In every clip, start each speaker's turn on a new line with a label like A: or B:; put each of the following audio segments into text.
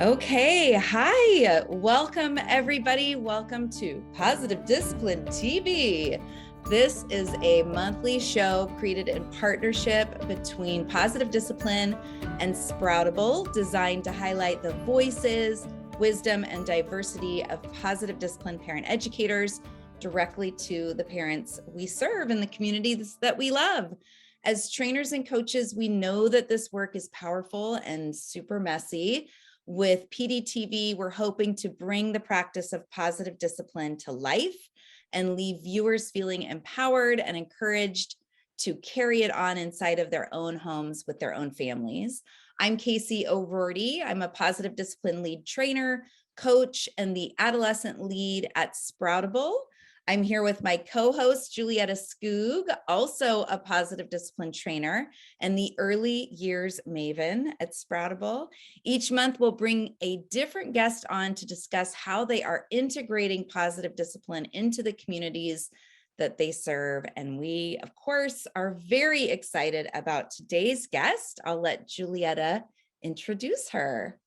A: Okay, hi, welcome everybody. Welcome to Positive Discipline TV. This is a monthly show created in partnership between Positive Discipline and Sproutable, designed to highlight the voices, wisdom, and diversity of positive discipline parent educators directly to the parents we serve in the communities that we love. As trainers and coaches, we know that this work is powerful and super messy. With PDTV, we're hoping to bring the practice of positive discipline to life and leave viewers feeling empowered and encouraged to carry it on inside of their own homes with their own families. I'm Casey O'Rourke. I'm a positive discipline lead trainer, coach, and the adolescent lead at Sproutable. I'm here with my co-host, Julietta Skoog, also a positive discipline trainer and the early years maven at Sproutable. Each month, we'll bring a different guest on to discuss how they are integrating positive discipline into the communities that they serve. And we, of course, are very excited about today's guest. I'll let Julietta introduce her.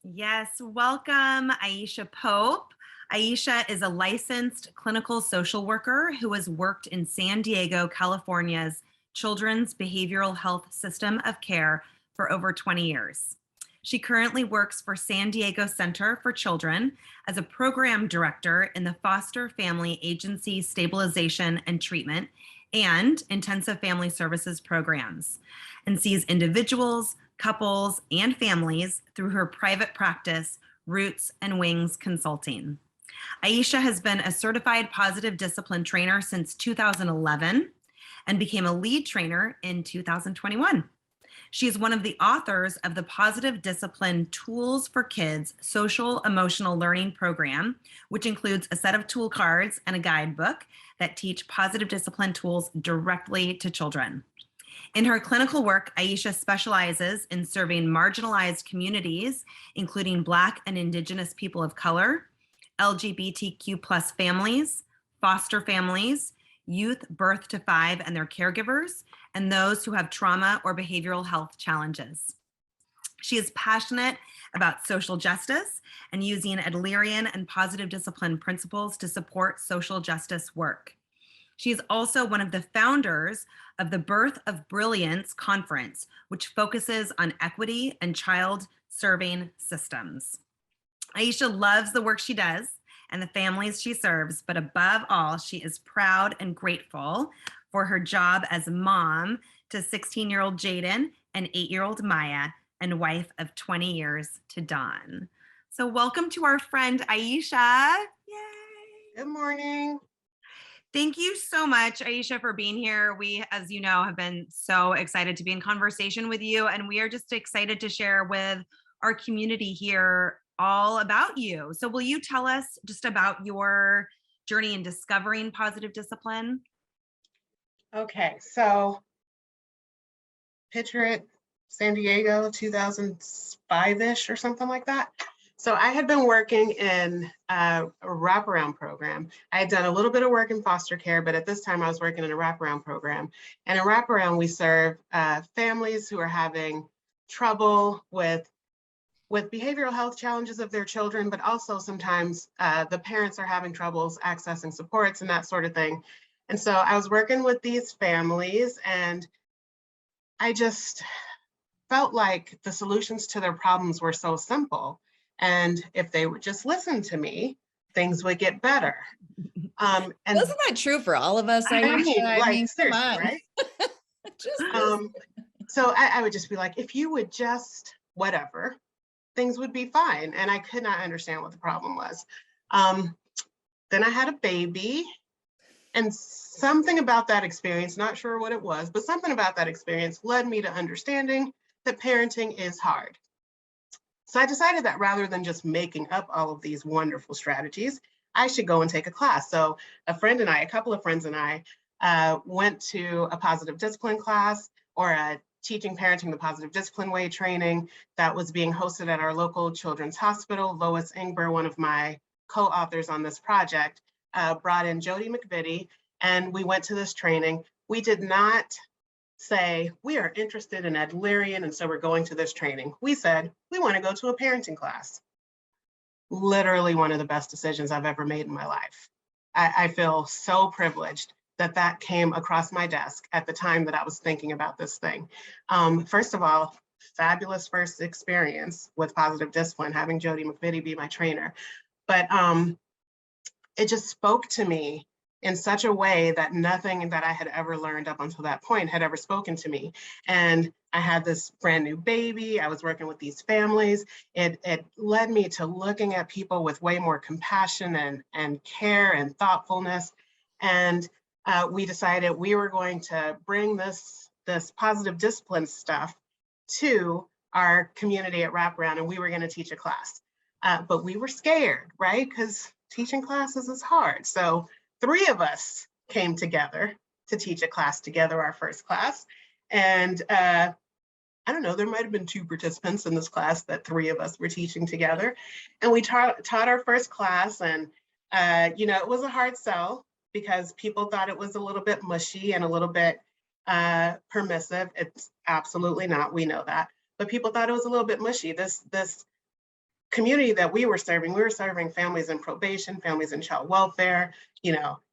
B: Yes, welcome, Aisha Pope. Aisha is a licensed clinical social worker who has worked in San Diego, California's Children's Behavioral Health System of Care for over 20 years. She currently works for San Diego Center for Children as a program director in the Foster Family Agency Stabilization and Treatment and Intensive Family Services programs, and sees individuals, couples, and families through her private practice, Roots and Wings Consulting. Aisha has been a certified positive discipline trainer since 2011 and became a lead trainer in 2021. She is one of the authors of the Positive Discipline Tools for Kids Social Emotional Learning Program, which includes a set of tool cards and a guidebook that teach positive discipline tools directly to children. In her clinical work, Aisha specializes in serving marginalized communities, including Black and Indigenous people of color, LGBTQ+ families, foster families, youth birth to 5 and their caregivers, and those who have trauma or behavioral health challenges. She is passionate about social justice and using Adlerian and positive discipline principles to support social justice work. She is also one of the founders of the Birth of Brilliance Conference, which focuses on equity and child-serving systems. Aisha loves the work she does and the families she serves, but above all, she is proud and grateful for her job as mom to 16-year-old Jaden and 8-year-old Maya, and wife of 20 years to Dawn. So welcome to our friend Aisha. Yay!
C: Good morning.
B: Thank you so much, Aisha, for being here. We, as you know, have been so excited to be in conversation with you, and we are just excited to share with our community here all about you. So will you tell us just about your journey in discovering positive discipline?
C: Okay, so picture it, San Diego, 2005-ish or something like that. So I had been working in a wraparound program. I had done a little bit of work in foster care, but at this time I was working in a wraparound program. And in wraparound, we serve families who are having trouble with behavioral health challenges of their children, but also sometimes the parents are having troubles accessing supports and that sort of thing. And so I was working with these families, and I just felt like the solutions to their problems were so simple. And if they would just listen to me, things would get better.
A: And wasn't that true for all of us?
C: I mean, seriously,
A: come on.
C: right? So I would just be like, if you would just whatever, things would be fine. And I could not understand what the problem was. Then I had a baby, and something about that experience, not sure what it was, but something about that experience led me to understanding that parenting is hard. So I decided that rather than just making up all of these wonderful strategies, I should go and take a class. So a couple of friends and I went to a positive discipline class, or a Teaching Parenting the Positive Discipline Way training that was being hosted at our local children's hospital. Lois Ingber, one of my co-authors on this project, brought in Jody McVitie, and we went to this training. We did not say, we are interested in Adlerian, and so we're going to this training. We said, we want to go to a parenting class. Literally one of the best decisions I've ever made in my life. I feel so privileged that that came across my desk at the time that I was thinking about this thing. First of all, fabulous first experience with positive discipline, having Jody McVitie be my trainer. But it just spoke to me in such a way that nothing that I had ever learned up until that point had ever spoken to me. And I had this brand new baby. I was working with these families. It led me to looking at people with way more compassion and care and thoughtfulness. And we decided we were going to bring this positive discipline stuff to our community at Wraparound, and we were going to teach a class. But we were scared, right? Because teaching classes is hard. So 3 of us came together to teach a class together, our first class. And I don't know, there might have been 2 participants in this class that 3 of us were teaching together. And we taught our first class, and it was a hard sell because people thought it was a little bit mushy and a little bit permissive. It's absolutely not, we know that. But people thought it was a little bit mushy. This community that we were serving families in probation, families in child welfare,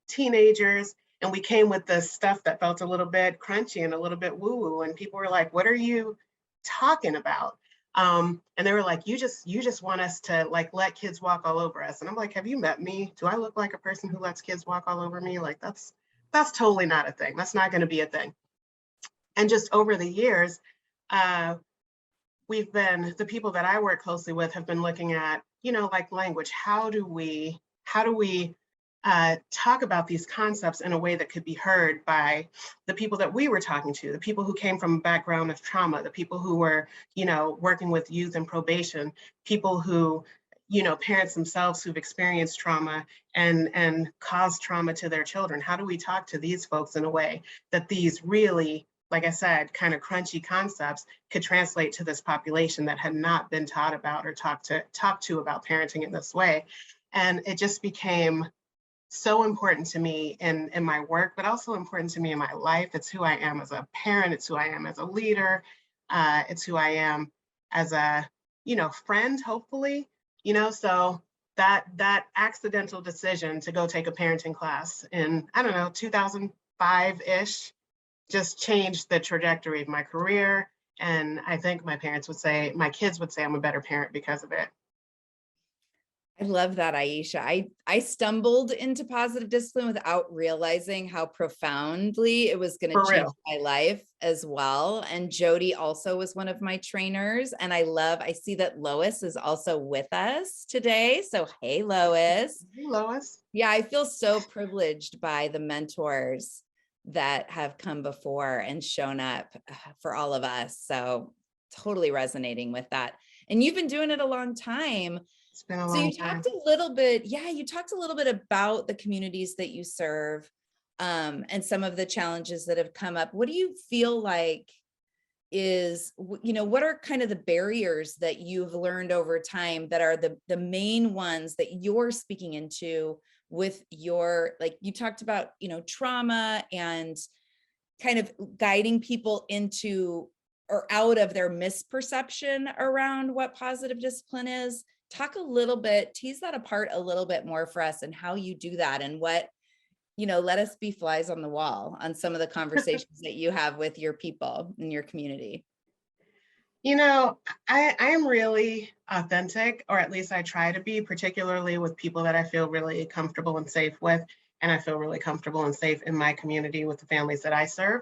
C: teenagers. And we came with this stuff that felt a little bit crunchy and a little bit woo-woo. And people were like, what are you talking about? And they were like, you just want us to let kids walk all over us. And I'm like, have you met me? Do I look like a person who lets kids walk all over me? Like, that's totally not a thing. That's not going to be a thing. And just over the years, the people that I work closely with have been looking at, language. How do we talk about these concepts in a way that could be heard by the people that we were talking to, the people who came from a background of trauma, the people who were, working with youth and probation, people who, parents themselves who've experienced trauma and caused trauma to their children. How do we talk to these folks in a way that these really, like I said, kind of crunchy concepts could translate to this population that had not been taught about or talked to about parenting in this way? And it just became so important to me in my work, but also important to me in my life. It's who I am as a parent. It's who I am as a leader. It's who I am as a, friend, hopefully, so that accidental decision to go take a parenting class in, 2005-ish, just changed the trajectory of my career. And I think my kids would say I'm a better parent because of it.
A: I love that, Aisha. I stumbled into positive discipline without realizing how profoundly it was going to change my life as well. And Jody also was one of my trainers. And I see that Lois is also with us today. So, hey, Lois.
C: Hey, Lois.
A: Yeah, I feel so privileged by the mentors that have come before and shown up for all of us. So totally resonating with that. And you've been doing it a long time.
C: It's been a long time.
A: You talked a little bit about the communities that you serve and some of the challenges that have come up. What do you feel like what are kind of the barriers that you've learned over time that are the main ones that you're speaking into with your, you talked about, trauma and kind of guiding people into or out of their misperception around what positive discipline is. Talk a little bit, tease that apart a little bit more for us and how you do that and what, let us be flies on the wall on some of the conversations that you have with your people in your community.
C: I am really authentic, or at least I try to be, particularly with people that I feel really comfortable and safe with. And I feel really comfortable and safe in my community with the families that I serve.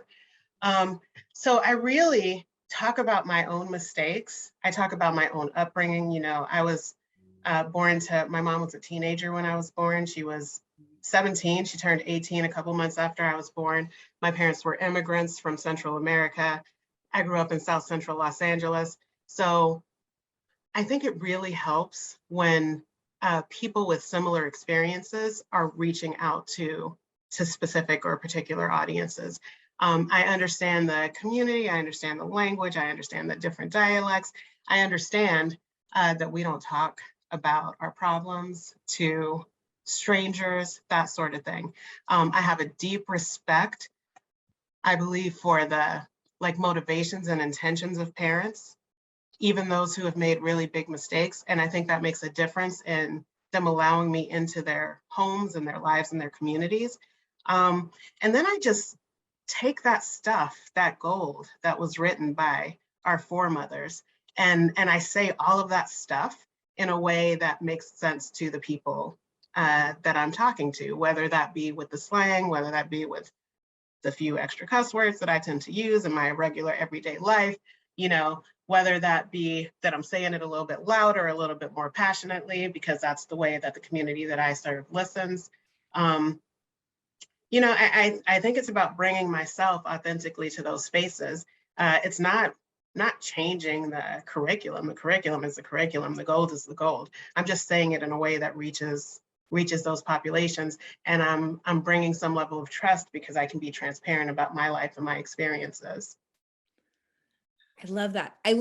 C: So I really talk about my own mistakes. I talk about my own upbringing. I was my mom was a teenager when I was born. She was 17. She turned 18 a couple months after I was born. My parents were immigrants from Central America. I grew up in South Central Los Angeles. So I think it really helps when people with similar experiences are reaching out to specific or particular audiences. I understand the community, I understand the language, I understand the different dialects. I understand that we don't talk about our problems to strangers, that sort of thing. I have a deep respect, I believe, for the like motivations and intentions of parents, even those who have made really big mistakes. And I think that makes a difference in them allowing me into their homes and their lives and their communities. And then I just take that stuff, that gold that was written by our foremothers, and I say all of that stuff in a way that makes sense to the people that I'm talking to, whether that be with the slang, whether that be with the few extra cuss words that I tend to use in my regular everyday life, you know, whether that be that I'm saying it a little bit louder, a little bit more passionately, because that's the way that the community that I serve listens. You know, I think it's about bringing myself authentically to those spaces. It's not changing the curriculum. The curriculum is the curriculum. The gold is the gold. I'm just saying it in a way that reaches those populations, and I'm bringing some level of trust because I can be transparent about my life and my experiences.
A: I love that. I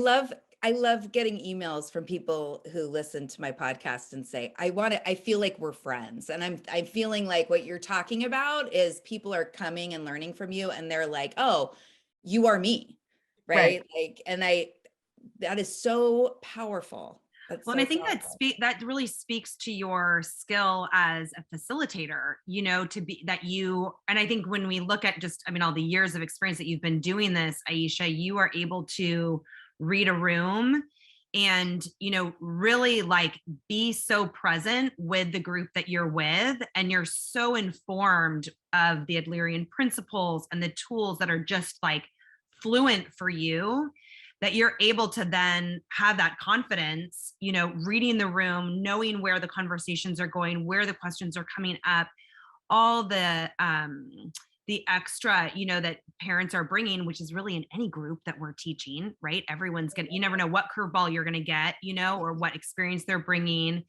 A: love getting emails from people who listen to my podcast and say, I feel like we're friends. And I'm feeling like what you're talking about is people are coming and learning from you, and they're like, oh, you are me. Right. Like, and that is so powerful. That's
B: Well,
A: so
B: and I think
A: powerful.
B: that really speaks to your skill as a facilitator, you know, and I think when we look at just, I mean, all the years of experience that you've been doing this, Aisha, you are able to read a room and, you know, really like be so present with the group that you're with, and you're so informed of the Adlerian principles and the tools that are just like fluent for you, that you're able to then have that confidence, you know, reading the room, knowing where the conversations are going, where the questions are coming up, all the extra, you know, that parents are bringing, which is really in any group that we're teaching, right? You never know what curveball you're going to get, you know, or what experience they're bringing.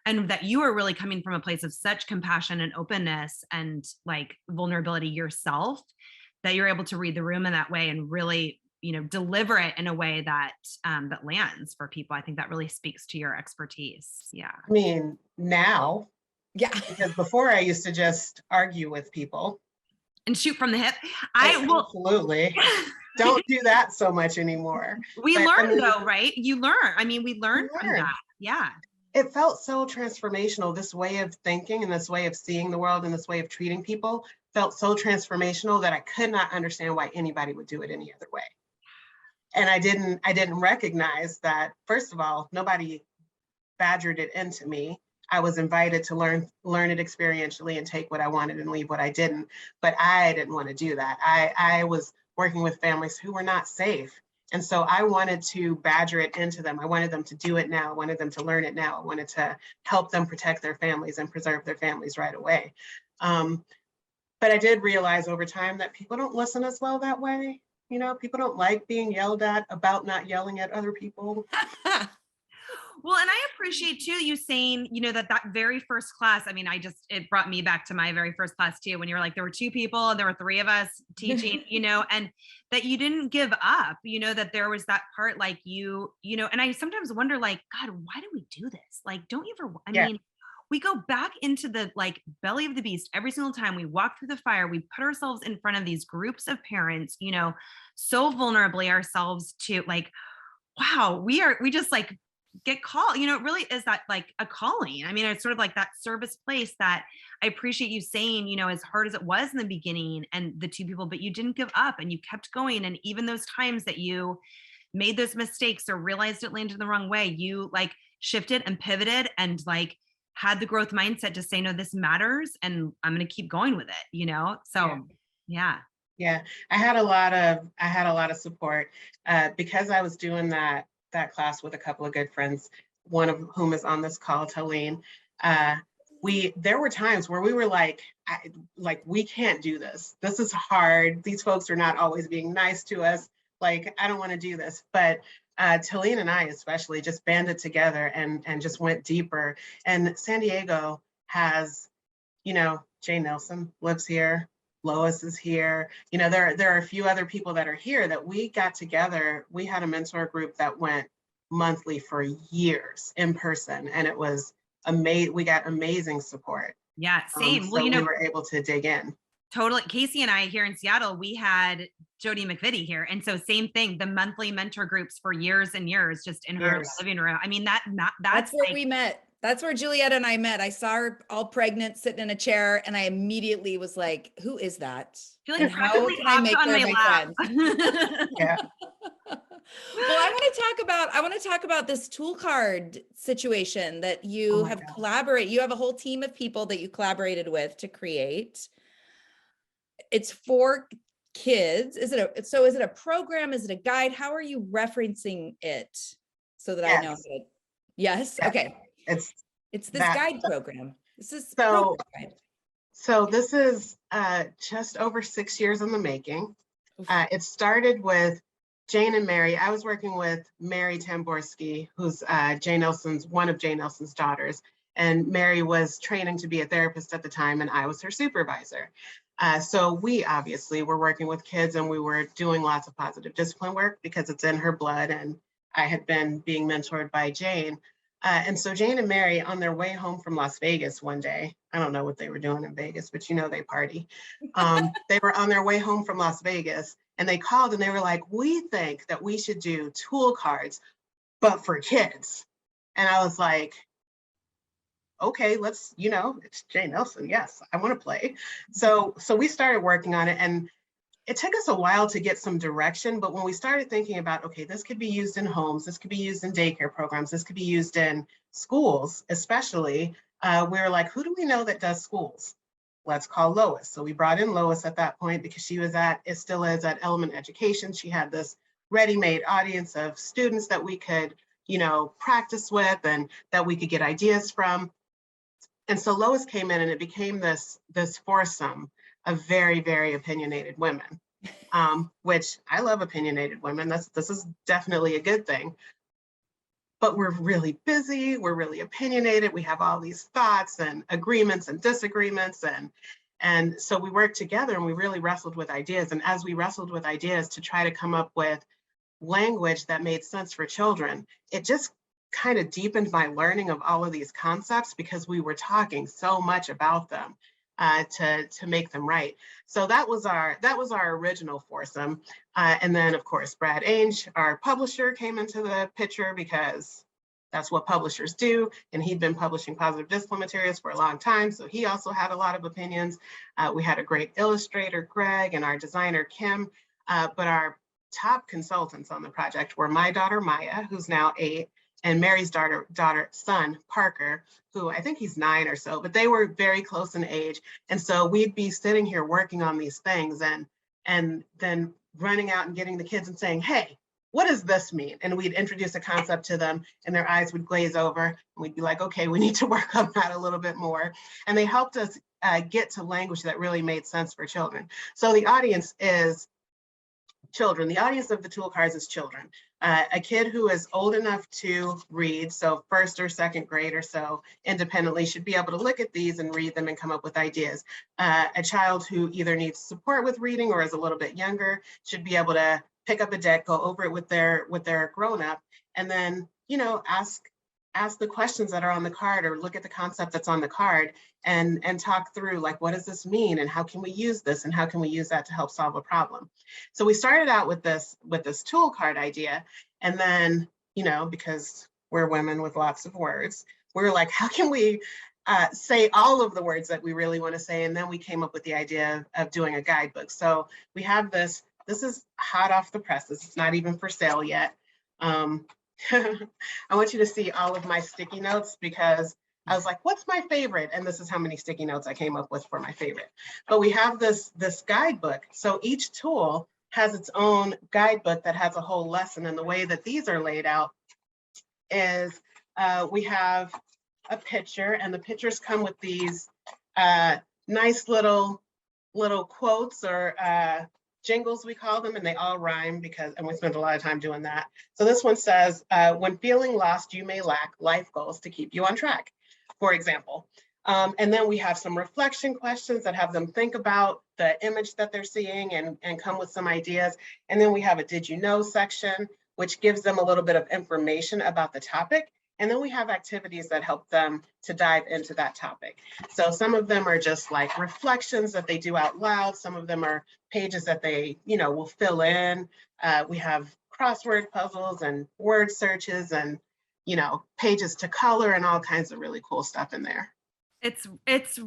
B: And that you are really coming from a place of such compassion and openness and like vulnerability yourself, that you're able to read the room in that way and really, you know, deliver it in a way that that lands for people. I think that really speaks to your expertise. Yeah.
C: I mean, now,
A: Yeah.
C: because before I used to just argue with people
B: and shoot from the hip.
C: Absolutely. Don't do that so much anymore.
B: We learn though, right? You learn. I mean, we learn from that. Yeah.
C: It felt so transformational. This way of thinking and this way of seeing the world and this way of treating people felt so transformational that I could not understand why anybody would do it any other way. And I didn't recognize that, first of all, nobody badgered it into me. I was invited to learn it experientially and take what I wanted and leave what I didn't. But I didn't want to do that. I was working with families who were not safe. And so I wanted to badger it into them. I wanted them to do it now. I wanted them to learn it now. I wanted to help them protect their families and preserve their families right away. But I did realize over time that people don't listen as well that way. You know, people don't like being yelled at about not yelling at other people.
B: Well, and I appreciate too, you saying, you know, that very first class, I mean, it brought me back to my very first class too, when you were like, there were 2 people and there were 3 of us teaching, you know, and that you didn't give up, you know, that there was that part, like you know, and I sometimes wonder like, God, why do we do this? Like, don't you ever, I mean, we go back into the like belly of the beast every single time we walk through the fire. We put ourselves in front of these groups of parents, you know, so vulnerably ourselves to like, wow, we just like get called, you know, it really is that like a calling. I mean, it's sort of like that service place that I appreciate you saying, you know, as hard as it was in the beginning and the 2 people, but you didn't give up and you kept going. And even those times that you made those mistakes or realized it landed the wrong way, you like shifted and pivoted and like had the growth mindset to say, no, this matters and I'm going to keep going with it, you know? So yeah.
C: I had a lot of support because I was doing that class with a couple of good friends, one of whom is on this call, Talene. There were times where we were like, we can't do this. This is hard. These folks are not always being nice to us. Like, I don't want to do this. But Talene and I especially just banded together and just went deeper. And San Diego has, you know, Jay Nelson lives here. Lois is here. You know, there are a few other people that are here that we got together. We had a mentor group that went monthly for years in person, and it was amazing. We got amazing support.
B: Yeah, same.
C: So we were able to dig in.
B: Totally. Casey and I here in Seattle, we had Jody McVitie here. And so same thing, the monthly mentor groups for years and years, just in her living room. I mean, that's
A: where
B: like,
A: we met. That's where Julietta and I met. I saw her all pregnant, sitting in a chair, and I immediately was like, "Who is that?
B: feel like
A: And how can I make her my friend?"
C: Yeah.
A: Well, I want to talk about this tool card situation that you
C: Oh my
A: have
C: God.
A: collaborated. You have a whole team of people that you collaborated with to create. It's for kids. Is it a program? Is it a guide? How are you referencing it so that I know?
C: Yes.
A: Yes.
C: Yes.
A: Okay. It's this
C: that-
A: guide program. This is
C: So,
A: program guide.
C: so this is just over 6 years in the making.
A: Oof.
C: It started with Jane and Mary. I was working with Mary Tamborski, who's one of Jane Nelson's daughters. And Mary was training to be a therapist at the time, and I was her supervisor. So we obviously were working with kids, and we were doing lots of positive discipline work because it's in her blood, and I had been being mentored by Jane. And so Jane and Mary, on their way home from Las Vegas one day, I don't know what they were doing in Vegas, but you know they party. They were on their way home from Las Vegas, and they called and they were like, "We think that we should do tool cards, but for kids." And I was like, okay, let's, it's Jane Nelson. Yes, I want to play. So we started working on it, and it took us a while to get some direction. But when we started thinking about, okay, this could be used in homes, this could be used in daycare programs, this could be used in schools, especially, we were like, who do we know that does schools? Let's call Lois. So we brought in Lois at that point because she was it still is at Element Education. She had this ready-made audience of students that we could, practice with and that we could get ideas from. And so Lois came in, and it became this foursome of very, very opinionated women, which I love opinionated women. This is definitely a good thing. But we're really busy, we're really opinionated, we have all these thoughts and agreements and disagreements. And so we worked together, and we really wrestled with ideas. And as we wrestled with ideas to try to come up with language that made sense for children, it just kind of deepened my learning of all of these concepts because we were talking so much about them to make them right. So that was our original foursome. And then of course, Brad Ainge, our publisher, came into the picture because that's what publishers do. And he'd been publishing positive discipline materials for a long time. So he also had a lot of opinions. We had a great illustrator, Greg, and our designer, Kim. But our top consultants on the project were my daughter, Maya, who's now 8, and Mary's son, Parker, who I think he's 9 or so, but they were very close in age. And so we'd be sitting here working on these things and then running out and getting the kids and saying, hey, what does this mean? And we'd introduce a concept to them, and their eyes would glaze over, and we'd be like, okay, we need to work on that a little bit more. And they helped us get to language that really made sense for children. So the audience is children. The audience of the tool cards is children. A kid who is old enough to read, so 1st or 2nd grade or so, independently, should be able to look at these and read them and come up with ideas. A child who either needs support with reading or is a little bit younger should be able to pick up a deck, go over it with their grown-up, and then, ask the questions that are on the card, or look at the concept that's on the card and talk through, like, what does this mean, and how can we use this, and how can we use that to help solve a problem? So we started out with this tool card idea, and then, because we're women with lots of words, we were like, how can we say all of the words that we really want to say? And then we came up with the idea of doing a guidebook. So we have this is hot off the presses. It's not even for sale yet. I want you to see all of my sticky notes because I was like, what's my favorite? And this is how many sticky notes I came up with for my favorite. But we have this guidebook. So each tool has its own guidebook that has a whole lesson. And the way that these are laid out is we have a picture, and the pictures come with these nice little quotes or jingles, we call them, and they all rhyme and we spend a lot of time doing that. So this one says, when feeling lost, you may lack life goals to keep you on track, for example. And then we have some reflection questions that have them think about the image that they're seeing and come with some ideas. And then we have a did you know section, which gives them a little bit of information about the topic. And then we have activities that help them to dive into that topic. So some of them are just like reflections that they do out loud. Some of them are pages that they, will fill in. We have crossword puzzles and word searches and, pages to color and all kinds of really cool stuff in there.
B: It's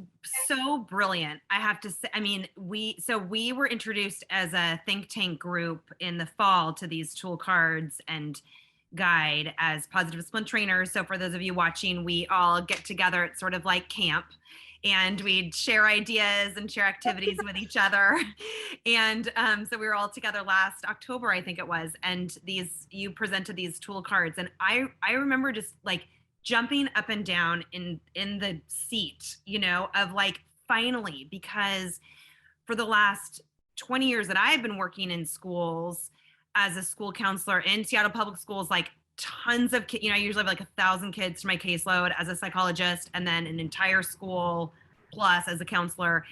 B: so brilliant. I have to say, I mean, we were introduced as a think tank group in the fall to these tool cards and guide as positive discipline trainers. So for those of you watching, we all get together at sort of like camp, and we'd share ideas and share activities with each other. And so we were all together last October, I think it was, and you presented these tool cards, and I remember just like jumping up and down in the seat, of like, finally, because for the last 20 years that I've been working in schools as a school counselor in Seattle Public Schools, like tons of kids, I usually have like 1,000 kids to my caseload as a psychologist, and then an entire school plus as a counselor.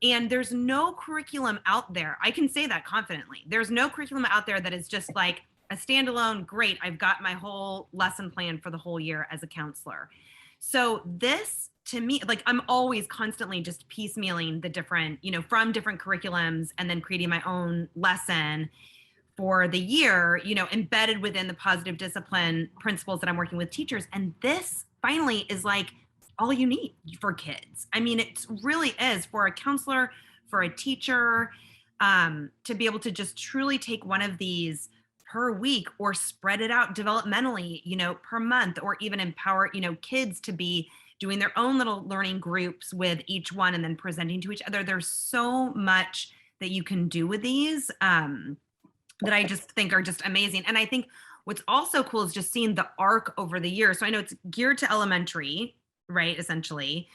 B: And there's no curriculum out there. I can say that confidently. There's no curriculum out there that is just like a standalone, great, I've got my whole lesson plan for the whole year as a counselor. So this, to me, like, I'm always constantly just piecemealing the different, from different curriculums, and then creating my own lesson for the year, embedded within the positive discipline principles that I'm working with teachers. And this finally is like all you need for kids. I mean, it really is for a counselor, for a teacher, to be able to just truly take one of these per week, or spread it out developmentally, per month, or even empower, kids to be doing their own little learning groups with each one and then presenting to each other. There's so much that you can do with these that I just think are just amazing. And I think what's also cool is just seeing the arc over the years. So I know it's geared to elementary, right, essentially.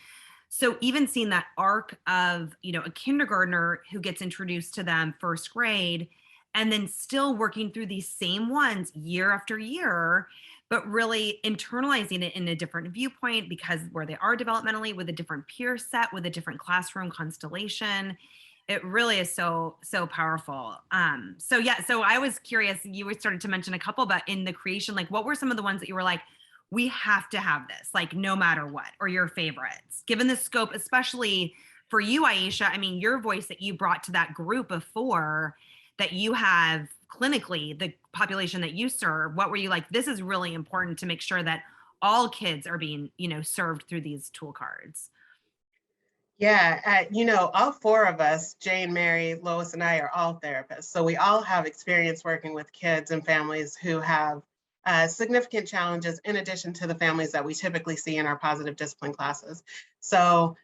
B: So even seeing that arc of, a kindergartner who gets introduced to them first grade, and then still working through these same ones year after year, but really internalizing it in a different viewpoint, because where they are developmentally, with a different peer set, with a different classroom constellation, it really is so powerful. So I was curious, you started to mention a couple, but in the creation, like, what were some of the ones that you were like, we have to have this, like, no matter what, or your favorites, given the scope, especially for you, Aisha? I mean, your voice that you brought to that group of 4 that you have clinically, the population that you serve, what were you like, this is really important to make sure that all kids are being, served through these tool cards?
C: Yeah, all 4 of us, Jane, Mary, Lois, and I, are all therapists. So we all have experience working with kids and families who have significant challenges, in addition to the families that we typically see in our positive discipline classes. So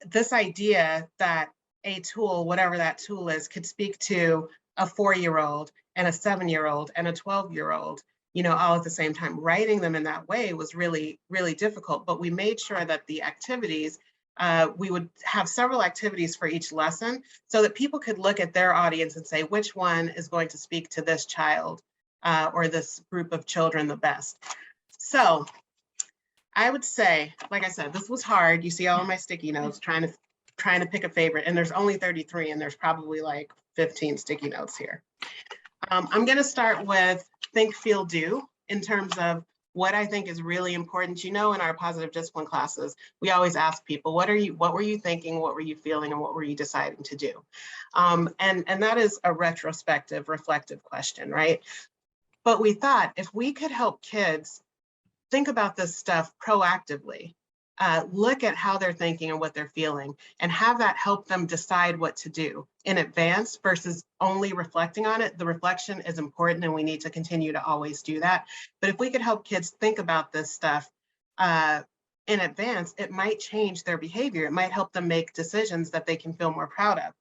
C: this idea that a tool, whatever that tool is, could speak to a 4-year-old and a 7-year-old and a 12-year-old, all at the same time. Writing them in that way was really, really difficult, but we made sure that the activities, we would have several activities for each lesson, so that people could look at their audience and say, which one is going to speak to this child or this group of children the best. So I would say, like I said, this was hard. You see all of my sticky notes trying to pick a favorite, and there's only 33, and there's probably like 15 sticky notes here. I'm going to start with think, feel, do, in terms of what I think is really important. In our positive discipline classes, we always ask people, what were you thinking, what were you feeling, and what were you deciding to do? And that is a retrospective, reflective question, right? But we thought, if we could help kids think about this stuff proactively, look at how they're thinking and what they're feeling, and have that help them decide what to do in advance versus only reflecting on it. The reflection is important, and we need to continue to always do that. But if we could help kids think about this stuff in advance, it might change their behavior. It might help them make decisions that they can feel more proud of.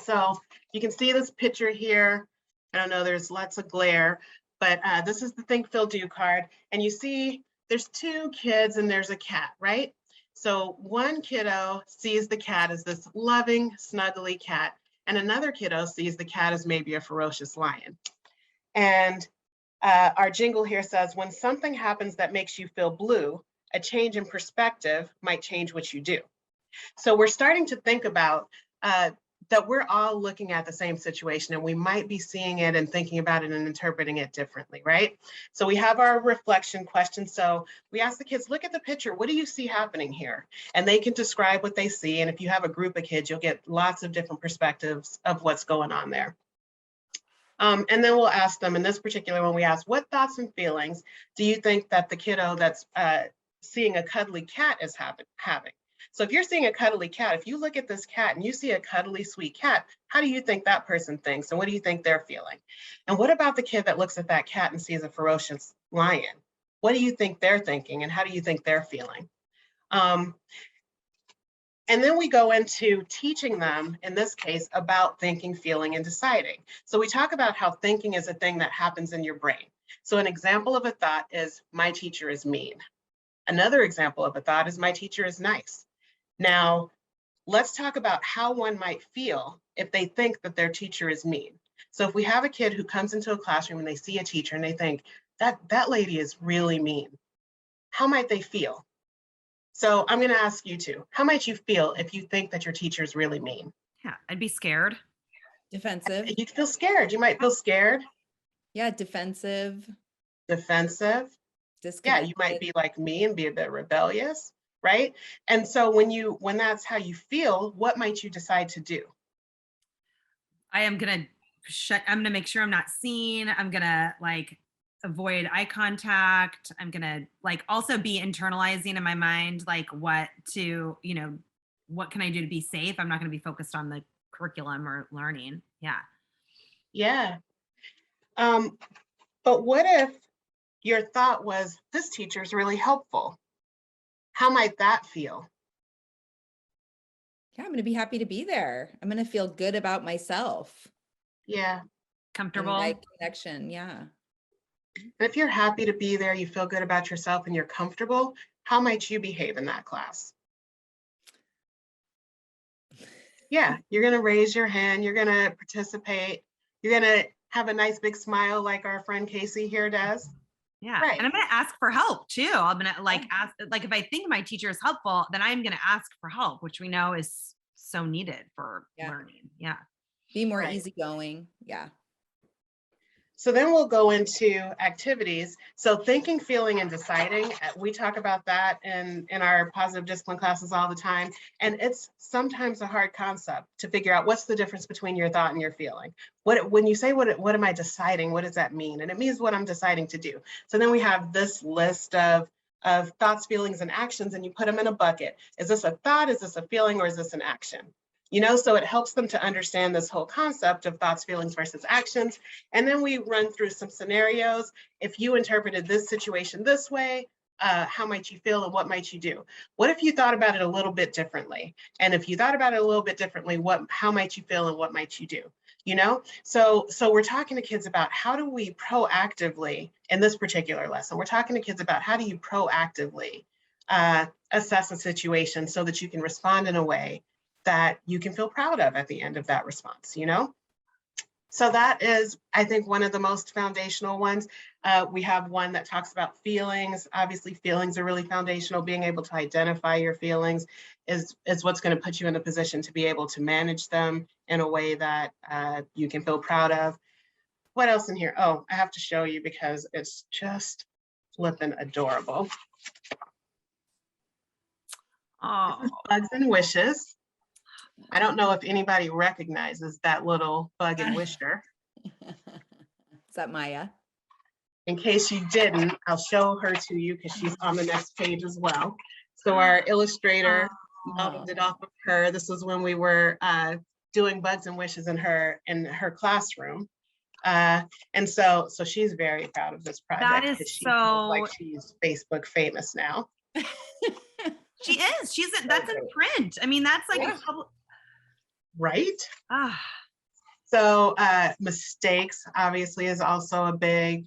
C: So you can see this picture here. I don't know, there's lots of glare, but this is the think, feel, do card. And you see there's 2 kids and there's a cat, right? So one kiddo sees the cat as this loving, snuggly cat, and another kiddo sees the cat as maybe a ferocious lion. And our jingle here says, when something happens that makes you feel blue, a change in perspective might change what you do. So we're starting to think about that we're all looking at the same situation and we might be seeing it and thinking about it and interpreting it differently, right? So we have our reflection question. So we ask the kids, look at the picture. What do you see happening here? And they can describe what they see. And if you have a group of kids, you'll get lots of different perspectives of what's going on there. And then we'll ask them, in this particular one, we ask, what thoughts and feelings do you think that the kiddo that's seeing a cuddly cat is having? So if you're seeing a cuddly cat, if you look at this cat and you see a cuddly, sweet cat, how do you think that person thinks? And what do you think they're feeling? And what about the kid that looks at that cat and sees a ferocious lion? What do you think they're thinking? And how do you think they're feeling? And then we go into teaching them, in this case, about thinking, feeling, and deciding. So we talk about how thinking is a thing that happens in your brain. So an example of a thought is, my teacher is mean. Another example of a thought is, my teacher is nice. Now, let's talk about how one might feel if they think that their teacher is mean. So if we have a kid who comes into a classroom and they see a teacher and they think, that lady is really mean, how might they feel? So I'm going to ask you two, how might you feel if you think that your teacher is really mean?
B: Yeah, I'd be scared.
A: Defensive.
C: You'd feel scared. You might feel scared.
A: Yeah, defensive.
C: Defensive. Yeah, you might be like me and be a bit rebellious, right? And so when that's how you feel, what might you decide to do?
B: I'm gonna make sure I'm not seen. I'm gonna like avoid eye contact. I'm gonna like also be internalizing in my mind, like what can I do to be safe? I'm not gonna be focused on the curriculum or learning. Yeah.
C: Yeah. But what if your thought was, this teacher is really helpful? How might that feel?
A: Yeah, I'm going to be happy to be there. I'm going to feel good about myself.
C: Yeah.
B: Comfortable.
A: My connection. Yeah.
C: And if you're happy to be there, you feel good about yourself and you're comfortable, how might you behave in that class? Yeah, you're going to raise your hand, you're going to participate, you're going to have a nice big smile like our friend Casey here does.
B: Yeah.
C: Right.
B: And I'm going to ask for help too. I'm going to ask, like, if I think my teacher is helpful, then I'm going to ask for help, which we know is so needed for learning. Yeah.
A: Be more easygoing. Yeah.
C: So then we'll go into activities. So thinking, feeling, and deciding, we talk about that in our positive discipline classes all the time. And it's sometimes a hard concept to figure out what's the difference between your thought and your feeling. When you say, what am I deciding? What does that mean? And it means what I'm deciding to do. So then we have this list of thoughts, feelings, and actions, and you put them in a bucket. Is this a thought? Is this a feeling? Or is this an action? So it helps them to understand this whole concept of thoughts, feelings versus actions. And then we run through some scenarios. If you interpreted this situation this way, how might you feel and what might you do? What if you thought about it a little bit differently? And if you thought about it a little bit differently, how might you feel and what might you do? So we're talking to kids about how do we proactively, in this particular lesson, we're talking to kids about how do you proactively assess a situation so that you can respond in a way that you can feel proud of at the end of that response, So that is, I think, one of the most foundational ones. We have one that talks about feelings. Obviously, feelings are really foundational. Being able to identify your feelings is what's going to put you in a position to be able to manage them in a way that you can feel proud of. What else in here? Oh, I have to show you because it's just flipping adorable.
B: Oh.
C: This is Bugs and Wishes. I don't know if anybody recognizes that little bug and wisher.
A: Is that Maya?
C: In case you didn't, I'll show her to you because she's on the next page as well. So our illustrator modeled it off of her. This was when we were doing bugs and wishes in her classroom. And so she's very proud of this project.
B: That is so
C: like she's Facebook famous now.
B: She is. That's a print. I mean, that's like a public.
C: Right? So mistakes obviously is also a big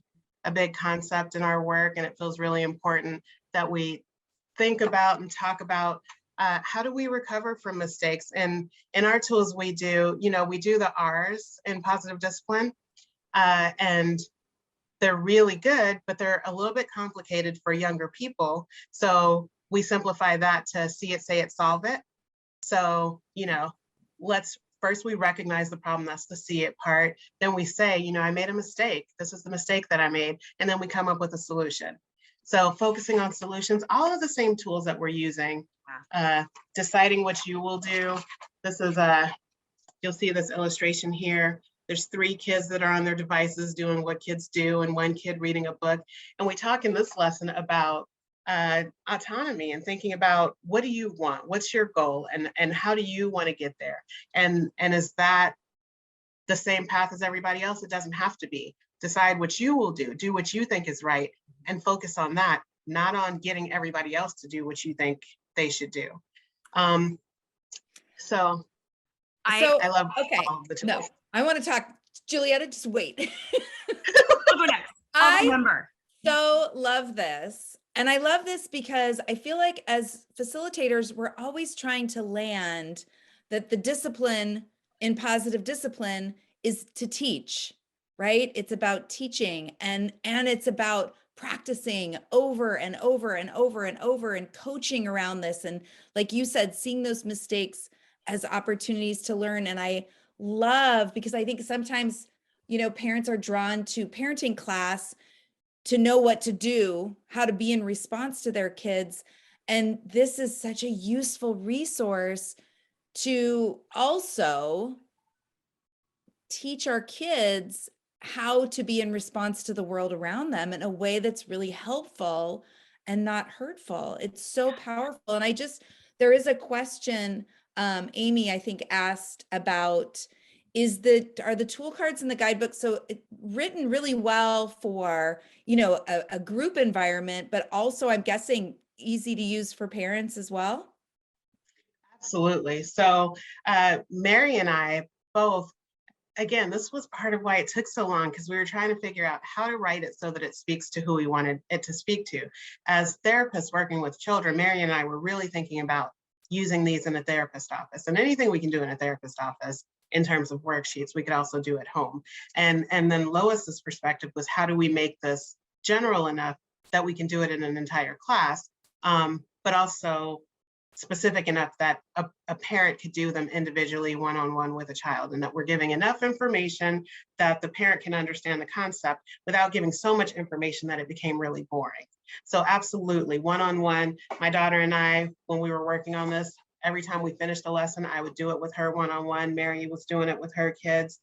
C: concept in our work, and it feels really important that we think about and talk about how do we recover from mistakes. And in our tools we do the R's in positive discipline, and they're really good, but they're a little bit complicated for younger people. So we simplify that to see it, say it, solve it. So, let's first we recognize the problem, that's the see it part. Then we say, you know, I made a mistake. This is the mistake that I made. And then we come up with a solution. So focusing on solutions, all of the same tools that we're using, deciding what you will do. This is you'll see this illustration here. There's 3 kids that are on their devices doing what kids do and 1 kid reading a book. And we talk in this lesson about autonomy and thinking about what do you want? What's your goal? And how do you want to get there? And is that the same path as everybody else? It doesn't have to be. Decide what you will do what you think is right, and focus on that, not on getting everybody else to do what you think they should do. So I love all the tools.
A: No, I want to talk, Julietta, just wait.
B: I'll go next. I'll remember.
A: So love this. And I love this because I feel like as facilitators, we're always trying to land that the discipline in positive discipline is to teach, right? It's about teaching and it's about practicing over and over and over and over and coaching around this. And like you said, seeing those mistakes as opportunities to learn. And I love, because I think sometimes, you know, parents are drawn to parenting class to know what to do, how to be in response to their kids. And this is such a useful resource to also teach our kids how to be in response to the world around them in a way that's really helpful and not hurtful. It's so powerful. And there is a question, Amy, I think, asked about, are the tool cards in the guidebook written really well for, you know, a group environment, but also I'm guessing easy to use for parents as well?
C: Absolutely. So Mary and I both, again, this was part of why it took so long, because we were trying to figure out how to write it so that it speaks to who we wanted it to speak to. As therapists working with children, Mary and I were really thinking about using these in a therapist office, and anything we can do in a therapist office in terms of worksheets, we could also do at home. And then Lois's perspective was, how do we make this general enough that we can do it in an entire class, but also specific enough that a parent could do them individually, one-on-one with a child, and that we're giving enough information that the parent can understand the concept without giving so much information that it became really boring. So absolutely, one-on-one. My daughter and I, when we were working on this, every time we finished a lesson, I would do it with her one-on-one. Mary was doing it with her kids.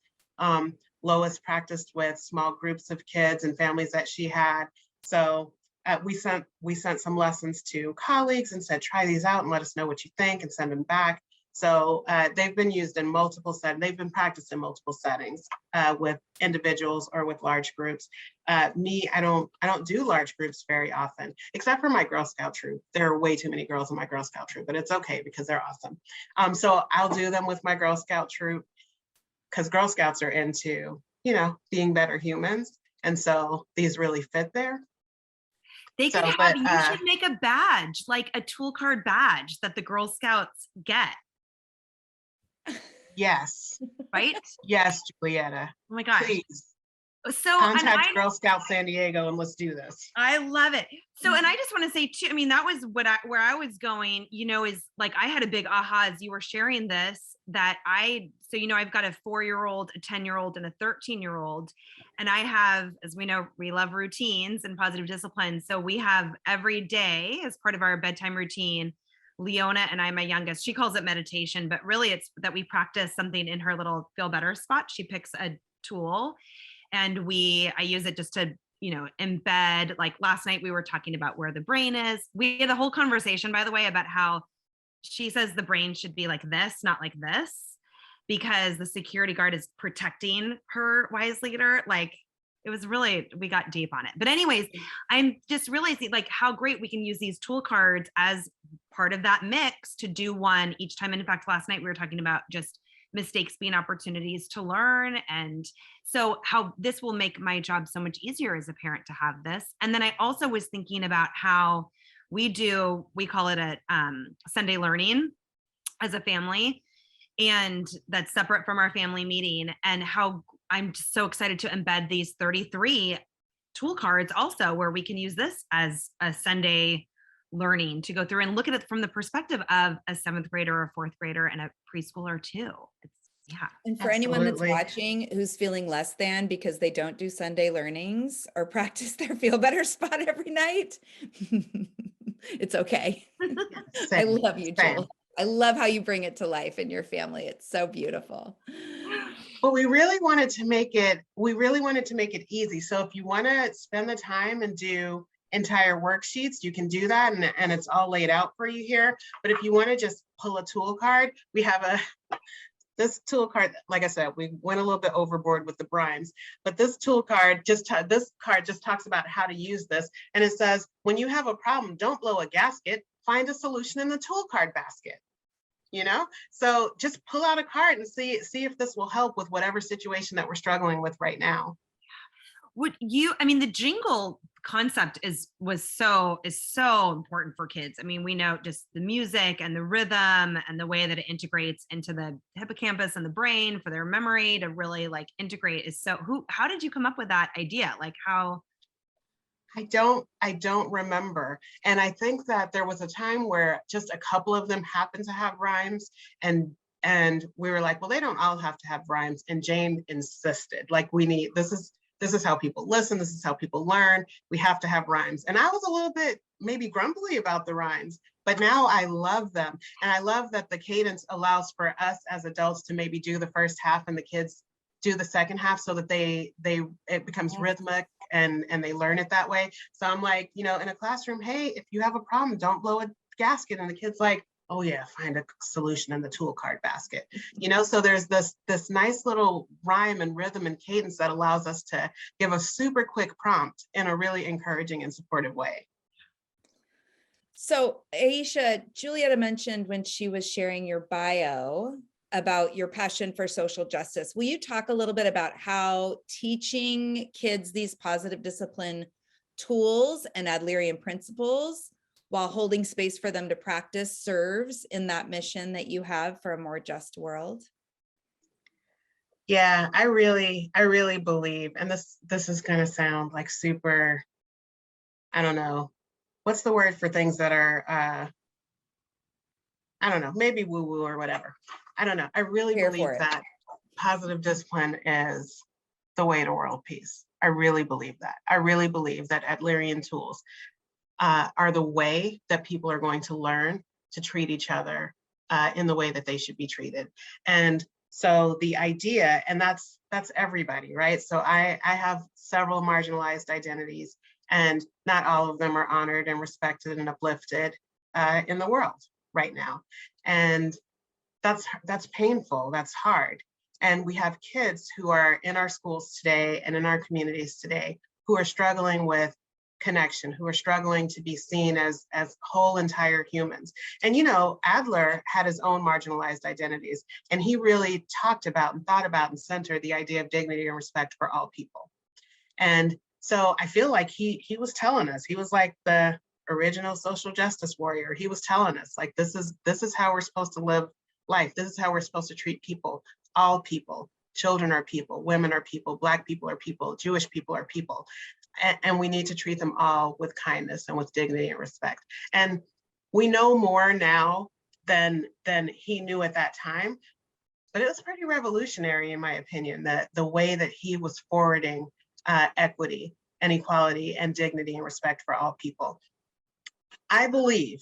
C: Lois practiced with small groups of kids and families that she had. So we sent some lessons to colleagues and said, try these out and let us know what you think, and send them back. So they've been used in multiple settings. They've been practiced in multiple settings with individuals or with large groups. Me, I don't do large groups very often, except for my Girl Scout troop. There are way too many girls in my Girl Scout troop, but it's okay because they're awesome. So I'll do them with my Girl Scout troop because Girl Scouts are into, you know, being better humans. And so these really fit there.
B: They could have, you should make a badge, like a tool card badge that the Girl Scouts get.
C: Yes.
B: Right?
C: Yes, Julietta.
B: Oh my gosh.
C: Please.
B: So
C: contact Girl Scout San Diego and let's do this.
B: I love it. So, and I just want to say too, I mean, that was where I was going, you know, is like, I had a big aha as you were sharing this, so, you know, I've got a 4-year-old, a 10-year-old, and a 13-year-old. And I have, as we know, we love routines and positive discipline. So we have every day as part of our bedtime routine, Leona and I, my youngest, she calls it meditation, but really it's that we practice something in her little feel better spot. She picks a tool and I use it just to, you know, embed. Like last night we were talking about where the brain is. We had a whole conversation, by the way, about how she says the brain should be like this, not like this, because the security guard is protecting her wise leader. Like it was really, we got deep on it. But anyways, I'm just realizing like how great we can use these tool cards as part of that mix to do one each time. And in fact, last night we were talking about just mistakes being opportunities to learn. And so how this will make my job so much easier as a parent to have this. And then I also was thinking about how we call it a Sunday learning as a family. And that's separate from our family meeting, and how I'm just so excited to embed these 33 tool cards also, where we can use this as a Sunday learning to go through and look at it from the perspective of a 7th grader or 4th grader and a preschooler too. Yeah.
A: And for anyone that's
C: Absolutely.
A: watching who's feeling less than because they don't do Sunday learnings or practice their feel better spot every night, it's okay. I
C: Same,
A: love you,
C: same.
A: Julie. I love how you bring it to life in your family. It's so beautiful.
C: But we really wanted to make it easy. So if you want to spend the time and do entire worksheets, you can do that, and it's all laid out for you here. But if you want to just pull a tool card, we have this tool card. Like I said, we went a little bit overboard with the rhymes, but this tool card just talks about how to use this, and it says, when you have a problem, don't blow a gasket, find a solution in the tool card basket. So just pull out a card and see if this will help with whatever situation that we're struggling with right now.
B: The jingle concept is so important for kids. I mean, we know just the music and the rhythm and the way that it integrates into the hippocampus and the brain for their memory to really like integrate is how did you come up with that idea? Like how?
C: I don't remember. And I think that there was a time where just a couple of them happened to have rhymes, and we were like, well, they don't all have to have rhymes. And Jane insisted, like, this is how people listen, this is how people learn. We have to have rhymes. And I was a little bit maybe grumbly about the rhymes, but now I love them. And I love that the cadence allows for us as adults to maybe do the first half and the kids do the second half, so that it becomes rhythmic and they learn it that way. So I'm like, in a classroom, hey, if you have a problem, don't blow a gasket. And the kid's like, oh yeah, find a solution in the tool card basket. So there's this nice little rhyme and rhythm and cadence that allows us to give a super quick prompt in a really encouraging and supportive way.
A: So Aisha, Julietta mentioned when she was sharing your bio about your passion for social justice. Will you talk a little bit about how teaching kids these positive discipline tools and Adlerian principles while holding space for them to practice serves in that mission that you have for a more just world?
C: Yeah, I really believe, and this is going to sound like super, I don't know, what's the word for things that are, I don't know, maybe woo-woo or whatever. I don't know. I really believe that positive discipline is the way to world peace. I really believe that. I really believe that Adlerian tools are the way that people are going to learn to treat each other in the way that they should be treated. And so the idea, and that's everybody, right? So I have several marginalized identities, and not all of them are honored and respected and uplifted in the world right now. And that's painful, that's hard. And we have kids who are in our schools today and in our communities today who are struggling with connection, who are struggling to be seen as whole entire humans. And Adler had his own marginalized identities, and he really talked about and thought about and centered the idea of dignity and respect for all people. And so I feel like he was telling us, he was like the original social justice warrior. He was telling us, like, this is how we're supposed to live life. This is how we're supposed to treat people, all people. Children are people, women are people, Black people are people, Jewish people are people. And we need to treat them all with kindness and with dignity and respect. And we know more now than he knew at that time, but it was pretty revolutionary, in my opinion, that the way that he was forwarding equity and equality and dignity and respect for all people. I believe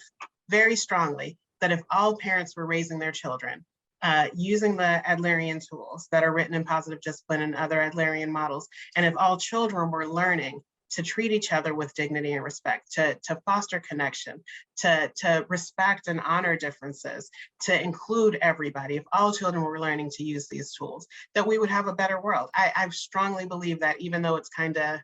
C: very strongly that if all parents were raising their children using the Adlerian tools that are written in positive discipline and other Adlerian models, and if all children were learning to treat each other with dignity and respect, to foster connection, to respect and honor differences, to include everybody, if all children were learning to use these tools, that we would have a better world. I strongly believe that, even though it's kind of,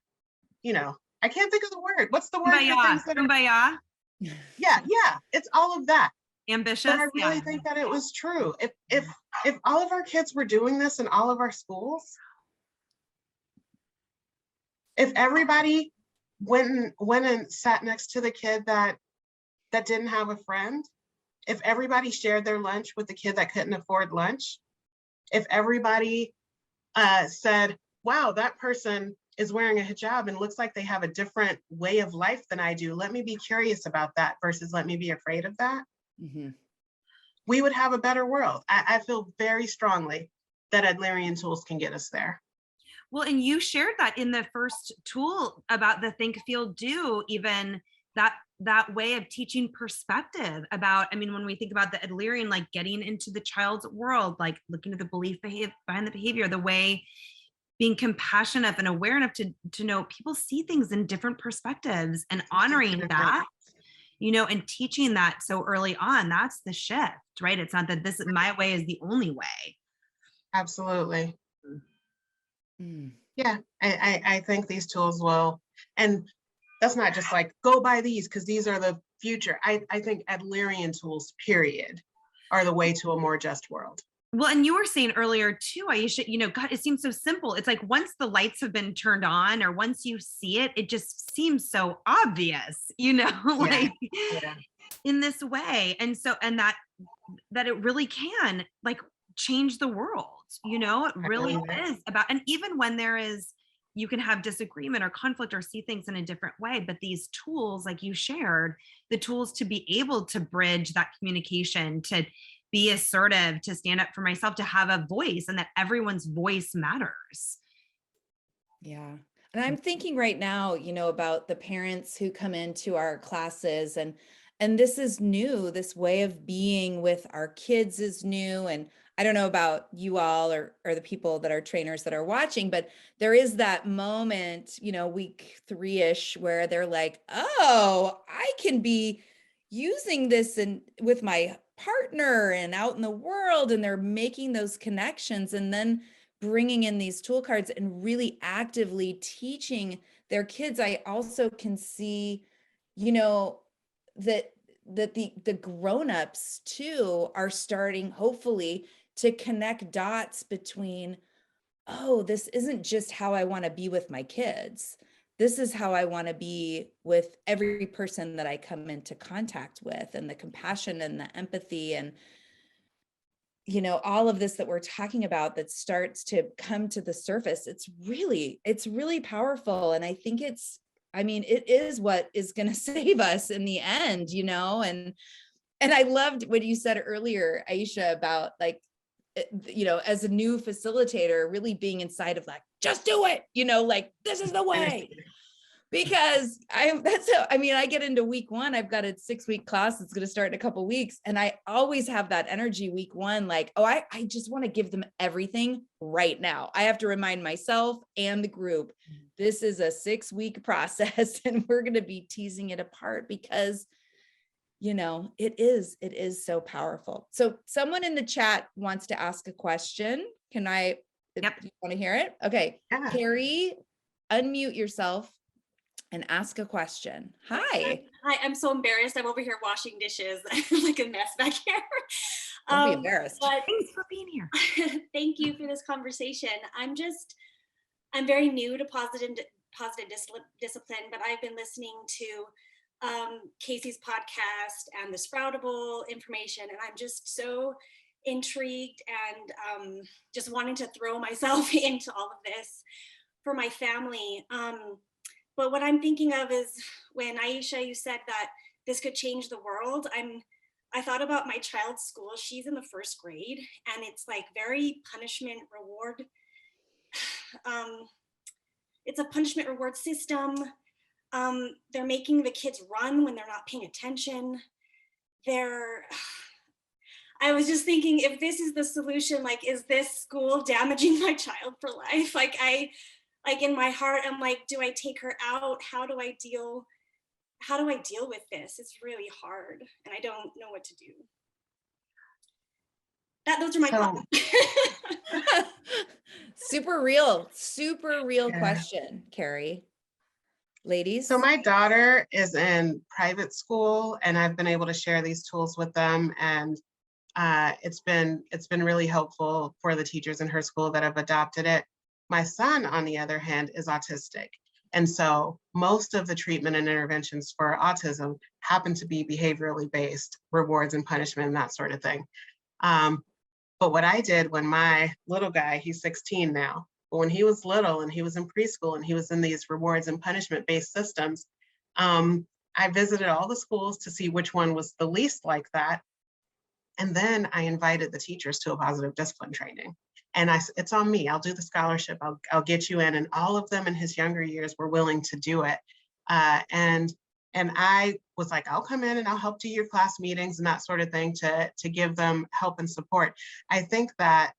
C: I can't think of the word. What's the word?
B: Kumbaya.
C: Yeah, it's all of that.
B: Ambitious.
C: But I really think that it was true. If all of our kids were doing this in all of our schools, if everybody went and sat next to the kid that didn't have a friend, if everybody shared their lunch with the kid that couldn't afford lunch, if everybody said, wow, that person is wearing a hijab and looks like they have a different way of life than I do, let me be curious about that versus let me be afraid of that. Mm-hmm. We would have a better world. I feel very strongly that Adlerian tools can get us there.
B: Well, and you shared that in the first tool about the think, feel, do, even that way of teaching perspective about, I mean, when we think about the Adlerian, like getting into the child's world, like looking at the belief behind the behavior, the way being compassionate and aware enough to know people see things in different perspectives, and honoring that, you know, and teaching that so early on, that's the shift, right? It's not that this my way is the only way.
C: Absolutely.
A: Mm.
C: Yeah, I think these tools will, and that's not just like, go buy these because these are the future. I think Adlerian tools, period, are the way to a more just world.
B: Well, and you were saying earlier too, Aisha, you know, God, it seems so simple. It's like once the lights have been turned on, or once you see it, it just seems so obvious, you know, like in this way. And so, and that it really can like change the world, you know, it really is about, and even when there is, you can have disagreement or conflict or see things in a different way, but these tools, like you shared, the tools to be able to bridge that communication, to be assertive, to stand up for myself, to have a voice, and that everyone's voice matters.
A: Yeah. And I'm thinking right now, you know, about the parents who come into our classes, and this is new, this way of being with our kids is new. And I don't know about you all or the people that are trainers that are watching, but there is that moment, you know, week 3-ish where they're like, oh, I can be using this with my partner and out in the world, and they're making those connections, and then bringing in these tool cards and really actively teaching their kids. I also can see, you know, that the grown-ups too are starting, hopefully, to connect dots between, oh, this isn't just how I want to be with my kids. This is how I want to be with every person that I come into contact with, and the compassion and the empathy and, you know, all of this that we're talking about that starts to come to the surface. It's really powerful. And I think it is what is going to save us in the end, you know. And I loved what you said earlier, Aisha, about like, you know, as a new facilitator, really being inside of like, just do it, you know, like this is the way. Because I get into week 1, I've got a 6-week class that's going to start in a couple of weeks. And I always have that energy week 1, like, oh, I just want to give them everything right now. I have to remind myself and the group, this is a 6-week process, and we're going to be teasing it apart because, you know, it is so powerful. So someone in the chat wants to ask a question. Can I,
B: Yep.
A: You want to hear it? Okay.
C: Yeah.
A: Carrie, unmute yourself and ask a question. Hi.
D: Hi, I'm so embarrassed. I'm over here washing dishes. I'm like a mess back here.
A: Don't be embarrassed.
D: But
B: Thanks for being here.
D: thank you for this conversation. I'm very new to positive discipline, but I've been listening to Casey's podcast and the Sproutable information, and I'm just so intrigued and just wanting to throw myself into all of this for my family. But what I'm thinking of is when Aisha, you said that this could change the world. I thought about my child's school. She's in the 1st grade, and it's like very punishment reward. It's a punishment reward system. They're making the kids run when they're not paying attention. I was just thinking, if this is the solution, like, is this school damaging my child for life? Like in my heart, I'm like, do I take her out? How do I deal with this? It's really hard, and I don't know what to do. Those are my thoughts.
A: Super real question, Carrie. Ladies.
C: So my daughter is in private school, and I've been able to share these tools with them, and it's been really helpful for the teachers in her school that have adopted it. My son, on the other hand, is autistic. And so most of the treatment and interventions for autism happen to be behaviorally based, rewards and punishment and that sort of thing. But what I did when my little guy, he's 16 now, but when he was little and he was in preschool and he was in these rewards and punishment based systems, I visited all the schools to see which one was the least like that. And then I invited the teachers to a positive discipline training. And it's on me. I'll do the scholarship. I'll get you in. And all of them in his younger years were willing to do it. And I was like, I'll come in and I'll help do your class meetings and that sort of thing to give them help and support. I think that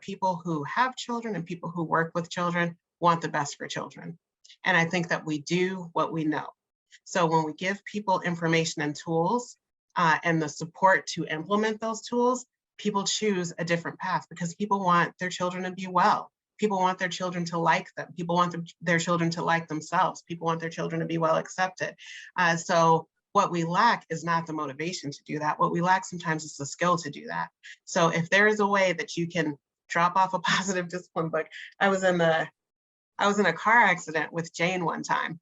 C: people who have children and people who work with children want the best for children. And I think that we do what we know. So when we give people information and tools and the support to implement those tools, people choose a different path because people want their children to be well. People want their children to like them. People want their children to like themselves. People want their children to be well accepted. So what we lack is not the motivation to do that. What we lack sometimes is the skill to do that. So if there is a way that you can drop off a positive discipline book, I was in a car accident with Jane one time.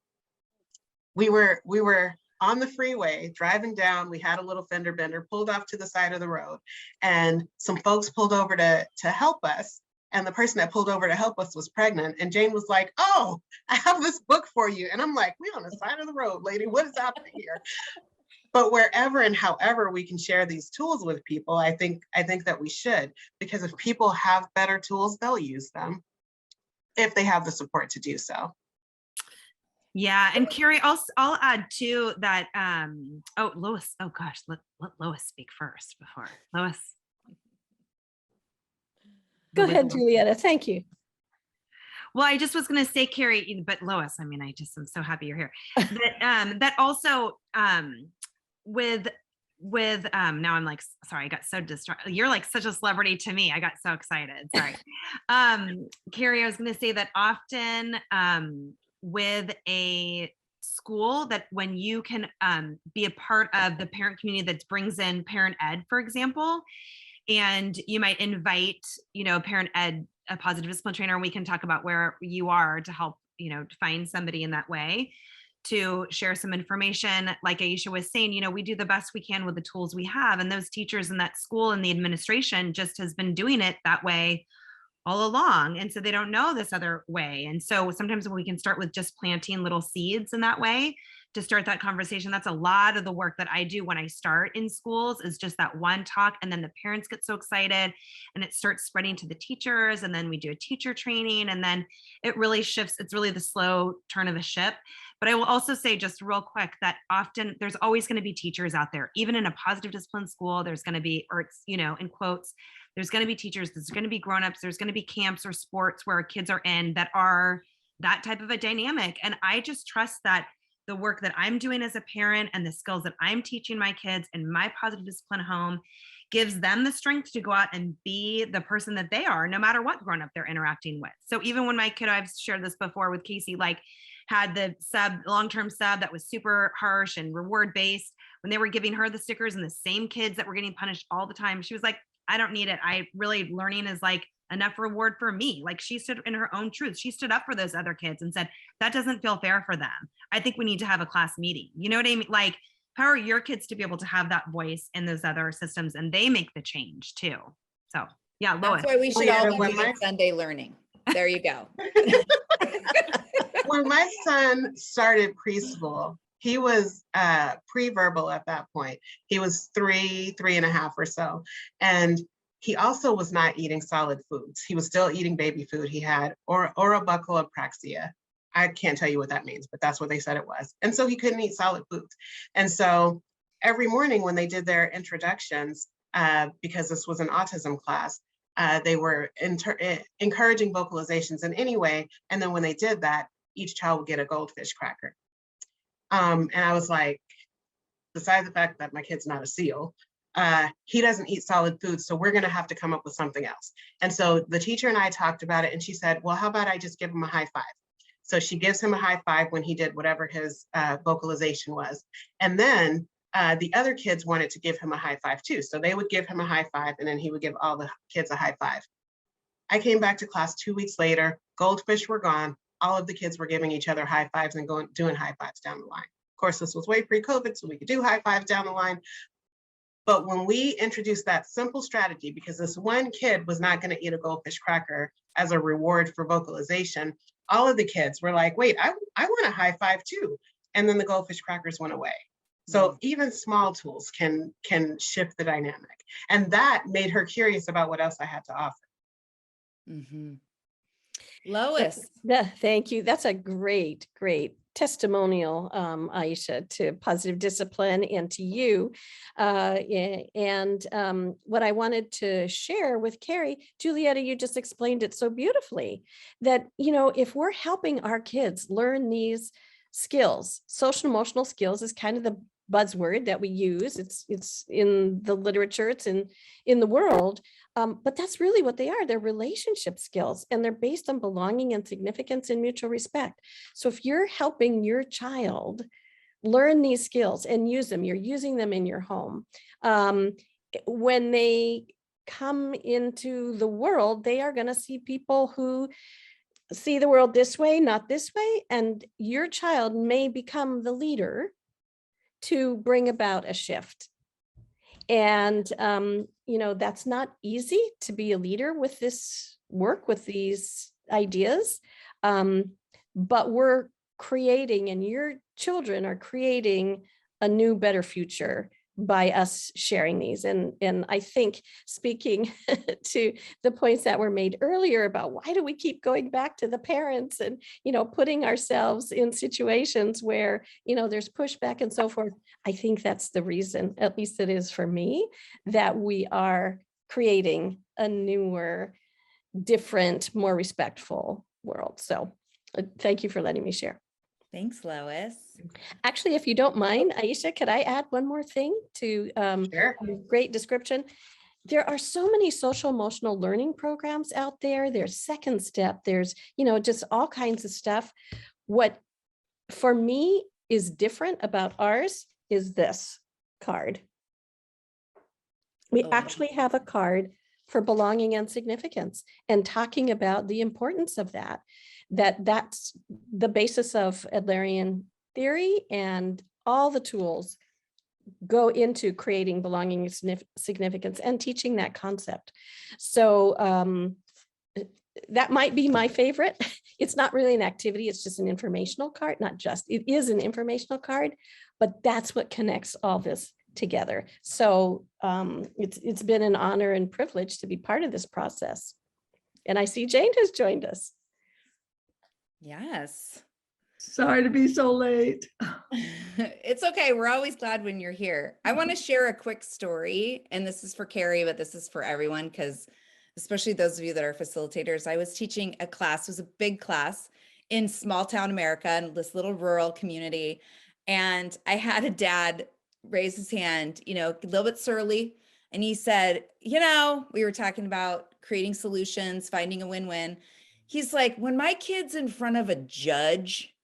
C: We were on the freeway driving down. We had a little fender bender, pulled off to the side of the road, and some folks pulled over to help us. And the person that pulled over to help us was pregnant. And Jane was like, "Oh, I have this book for you." And I'm like, "We on the side of the road, lady. What is happening here?" But wherever and however we can share these tools with people, I think that we should, because if people have better tools, they'll use them if they have the support to do so.
B: Yeah, and Carrie, I'll add too that Lois, oh gosh, let Lois speak first before Lois.
E: Go ahead, Julietta. Thank you.
B: Well, I just was going to say, Carrie, but Lois, I mean, I'm so happy you're here. That also with now I'm like, sorry, I got so distracted. You're like such a celebrity to me. I got so excited. Sorry. Carrie, I was going to say that often with a school, that when you can be a part of the parent community that brings in parent ed, for example, and you might invite, parent ed, a positive discipline trainer, and we can talk about where you are to help, to find somebody in that way to share some information. Like Aisha was saying, we do the best we can with the tools we have. And those teachers in that school and the administration just has been doing it that way all along. And so they don't know this other way. And so sometimes when we can start with just planting little seeds in that way to start that conversation, that's a lot of the work that I do when I start in schools, is just that one talk. And then the parents get so excited and it starts spreading to the teachers. And then we do a teacher training, and then it really shifts. It's really the slow turn of a ship. But I will also say, just real quick, that often there's always going to be teachers out there, even in a positive discipline school. There's going to be, or it's, in quotes, there's going to be teachers, there's going to be grownups, there's going to be camps or sports where kids are in that are that type of a dynamic. And I just trust that the work that I'm doing as a parent and the skills that I'm teaching my kids in my positive discipline home gives them the strength to go out and be the person that they are, no matter what grown up they're interacting with. So even when my kid, I've shared this before with Casey, like had the long-term sub that was super harsh and reward based, when they were giving her the stickers and the same kids that were getting punished all the time, she was like, I don't need it. Learning is like enough reward for me. Like, she stood in her own truth. She stood up for those other kids and said, that doesn't feel fair for them. I think we need to have a class meeting. You know what I mean? Like, empower your kids to be able to have that voice in those other systems, and they make the change too. So yeah, Lois.
A: That's why we should all be doing Sunday learning. There you go.
C: When my son started preschool, he was pre-verbal at that point. He was 3.5 or so. And he also was not eating solid foods. He was still eating baby food. He had orobucalopraxia. I can't tell you what that means, but that's what they said it was. And so he couldn't eat solid foods. And so every morning when they did their introductions, because this was an autism class, they were encouraging vocalizations in any way. And then when they did that, each child would get a goldfish cracker. And I was like, besides the fact that my kid's not a seal, he doesn't eat solid foods, so we're going to have to come up with something else. And so the teacher and I talked about it, and she said, well, how about I just give him a high five? So she gives him a high five when he did whatever his vocalization was. And then the other kids wanted to give him a high five too. So they would give him a high five, and then he would give all the kids a high five. I came back to class 2 weeks later, goldfish were gone. All of the kids were giving each other high fives and doing high fives down the line. Of course, this was way pre-COVID, so we could do high fives down the line. But when we introduced that simple strategy, because this one kid was not going to eat a goldfish cracker as a reward for vocalization, all of the kids were like, wait, I want a high five too. And then the goldfish crackers went away. So even small tools can shift the dynamic. And that made her curious about what else I had to offer.
A: Mm-hmm. Lois.
E: Thank you. That's a great testimonial, Aisha, to positive discipline and to you. What I wanted to share with Carrie, Julietta, you just explained it so beautifully, that, if we're helping our kids learn these skills, social emotional skills is kind of the buzzword that we use. It's in the literature, it's in the world. But that's really what they are. They're relationship skills, and they're based on belonging and significance and mutual respect. So if you're helping your child learn these skills and use them, you're using them in your home. When they come into the world, they are going to see people who see the world this way, not this way. And your child may become the leader to bring about a shift. And, that's not easy to be a leader with this work, with these ideas. But we're creating, and your children are creating a new, better future by us sharing these. And I think, speaking to the points that were made earlier about why do we keep going back to the parents and, putting ourselves in situations where, there's pushback and so forth. I think that's the reason, at least it is for me, that we are creating a newer, different, more respectful world. So thank you for letting me share.
A: Thanks, Lois.
E: Actually, if you don't mind, Aisha, could I add one more thing to
C: Sure.
E: your great description? There are so many social emotional learning programs out there. There's Second Step. There's, just all kinds of stuff. What for me is different about ours is this card. We actually have a card for belonging and significance, and talking about the importance of that's the basis of Adlerian theory, and all the tools go into creating belonging and significance and teaching that concept. So that might be my favorite. It's not really an activity, it's just an informational card. It is an informational card, but that's what connects all this together. So it's been an honor and privilege to be part of this process. And I see Jane has joined us.
A: Yes.
F: Sorry to be so late.
A: It's okay. We're always glad when you're here. I want to share a quick story, and this is for Carrie, but this is for everyone, because especially those of you that are facilitators. I was teaching a class, it was a big class in small town America, in this little rural community. And I had a dad raise his hand, a little bit surly. And he said, we were talking about creating solutions, finding a win-win. He's like, when my kid's in front of a judge,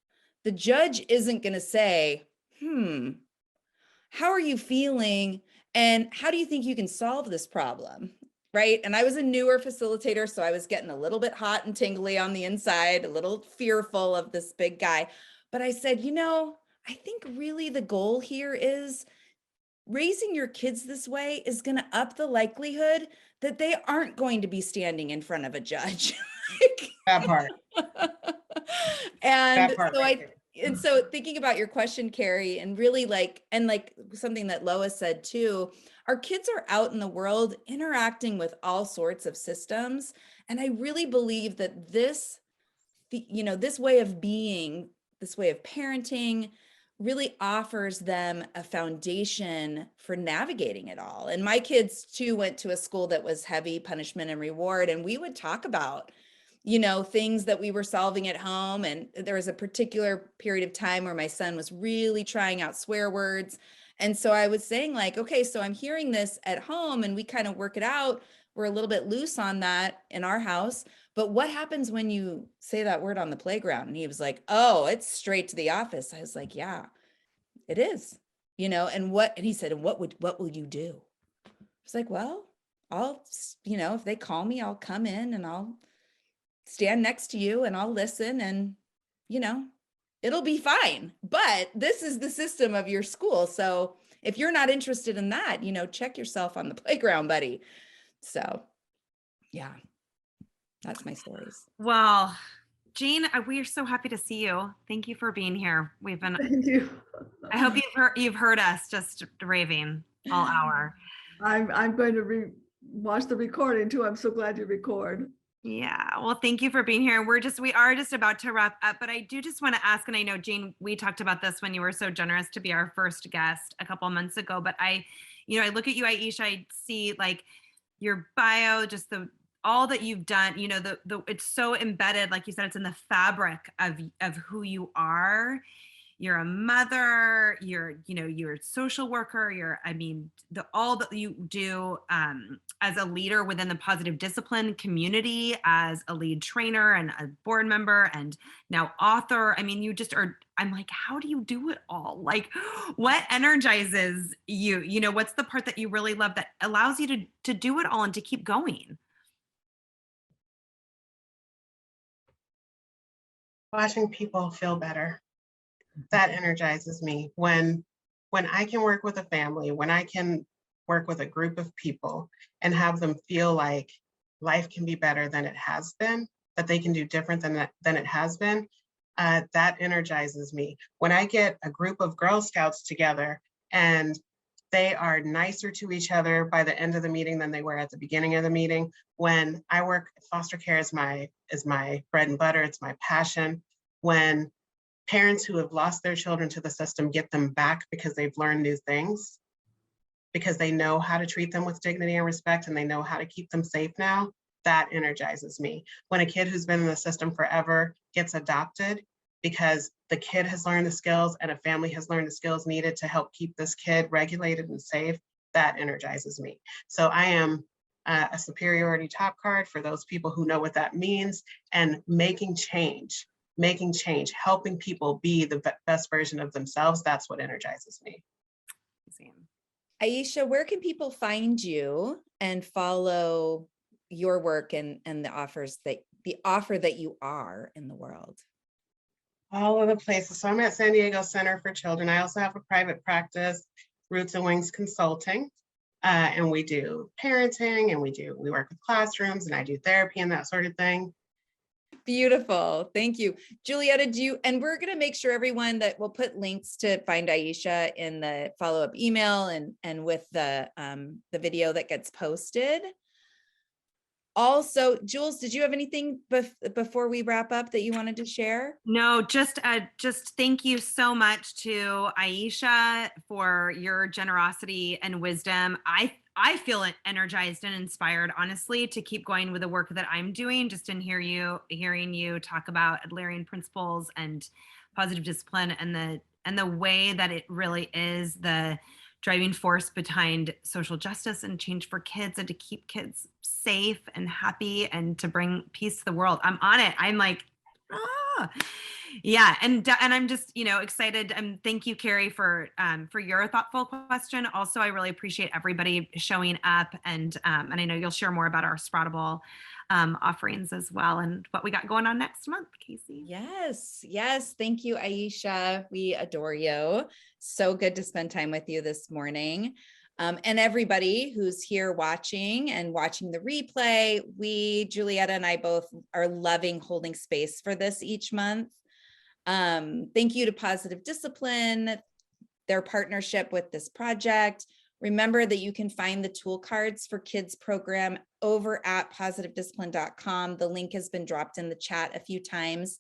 A: the judge isn't going to say, how are you feeling? And how do you think you can solve this problem? Right. And I was a newer facilitator, so I was getting a little bit hot and tingly on the inside, a little fearful of this big guy. But I said, I think really the goal here is raising your kids this way is going to up the likelihood that they aren't going to be standing in front of a judge.
C: That part.
A: And
C: That part
A: so
C: right
A: and so thinking about your question, Carrie, and really like something that Lois said too, our kids are out in the world interacting with all sorts of systems. And I really believe that this way of being, this way of parenting really offers them a foundation for navigating it all. And my kids too went to a school that was heavy punishment and reward. And we would talk about things that we were solving at home. And there was a particular period of time where my son was really trying out swear words. And so I was saying like, okay, so I'm hearing this at home and we kind of work it out. We're a little bit loose on that in our house. But what happens when you say that word on the playground? And he was like, oh, it's straight to the office. I was like, yeah, it is, and he said, and what will you do? I was like, well, I'll, if they call me, I'll come in and I'll stand next to you and I'll listen and, it'll be fine. But this is the system of your school. So if you're not interested in that, check yourself on the playground, buddy. So yeah, that's my stories.
B: Well, Jean, we are so happy to see you. Thank you for being here. We've been,
F: Thank you.
B: I hope you've heard us just raving all hour.
F: I'm going to watch the recording too. I'm so glad you record.
B: Yeah, well, thank you for being here. We are just about to wrap up, but I do just want to ask, and I know, Jean, we talked about this when you were so generous to be our first guest a couple of months ago, but I look at you, Aisha, I see like your bio, just all that you've done, it's so embedded, like you said, it's in the fabric of who you are. You're a mother, you're a social worker, all that you do as a leader within the positive discipline community, as a lead trainer and a board member, and now author. I mean, you just are, I'm like, how do you do it all? Like, what energizes you? What's the part that you really love that allows you to do it all and to keep going?
C: Watching people feel better. That energizes me. When I can work with a family, when I can work with a group of people and have them feel like life can be better than it has been, that they can do different than it has been, that energizes me. When I get a group of Girl Scouts together and they are nicer to each other by the end of the meeting than they were at the beginning of the meeting. When I work, foster care is my bread and butter, it's my passion. When parents who have lost their children to the system get them back because they've learned new things, because they know how to treat them with dignity and respect, and they know how to keep them safe now, that energizes me. When a kid who's been in the system forever gets adopted because the kid has learned the skills and a family has learned the skills needed to help keep this kid regulated and safe, that energizes me. So I am a superiority top card for those people who know what that means, and making change, helping people be the best version of themselves. That's what energizes me.
A: Aisha, where can people find you and follow your work and the offer that you are in the world?
C: All of the places. So I'm at San Diego Center for Children. I also have a private practice, Roots and Wings Consulting. And we do parenting, and we work with classrooms, and I do therapy and that sort of thing.
A: Beautiful. Thank you. Julietta, and we're going to make sure everyone that we'll put links to find Aisha in the follow-up email and with the video that gets posted. Also, Jules, did you have anything before we wrap up that you wanted to share?
B: No, just thank you so much to Aisha for your generosity and wisdom. I feel energized and inspired, honestly, to keep going with the work that I'm doing, just in hearing you talk about Adlerian principles and positive discipline, and the way that it really is the driving force behind social justice and change for kids, and to keep kids safe and happy and to bring peace to the world. I'm on it. I'm like, yeah. And I'm just, excited. Thank you, Carrie, for your thoughtful question. Also, I really appreciate everybody showing up, and I know you'll share more about our Sproutable offerings as well, and what we got going on next month, Casey.
A: Yes. Thank you, Aisha. We adore you. So good to spend time with you this morning. And everybody who's here watching the replay, Julietta and I both are loving holding space for this each month. Thank you to Positive Discipline, their partnership with this project. Remember that you can find the tool cards for kids program over at positivediscipline.com. The link has been dropped in the chat a few times.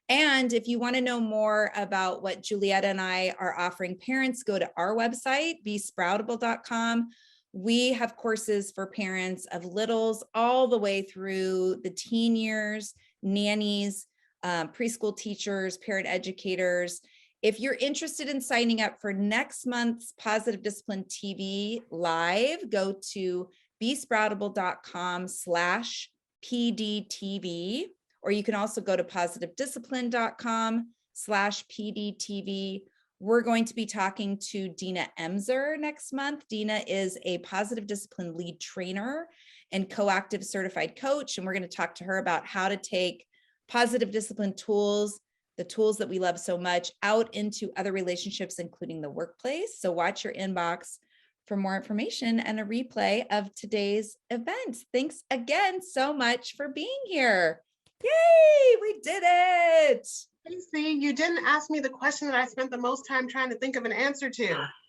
A: And if you want to know more about what Julietta and I are offering parents, go to our website, besproutable.com. We have courses for parents of littles all the way through the teen years, nannies, preschool teachers, parent educators. If you're interested in signing up for next month's Positive Discipline TV live, go to besproutable.com/PDTV, or you can also go to positivediscipline.com/PDTV. We're going to be talking to Dina Emser next month. Dina is a positive discipline lead trainer and co-active certified coach. And we're going to talk to her about how to take positive discipline tools, the tools that we love so much, out into other relationships, including the workplace. So watch your inbox for more information and a replay of today's event. Thanks again so much for being here. Yay, we did it.
C: Casey, you didn't ask me the question that I spent the most time trying to think of an answer to.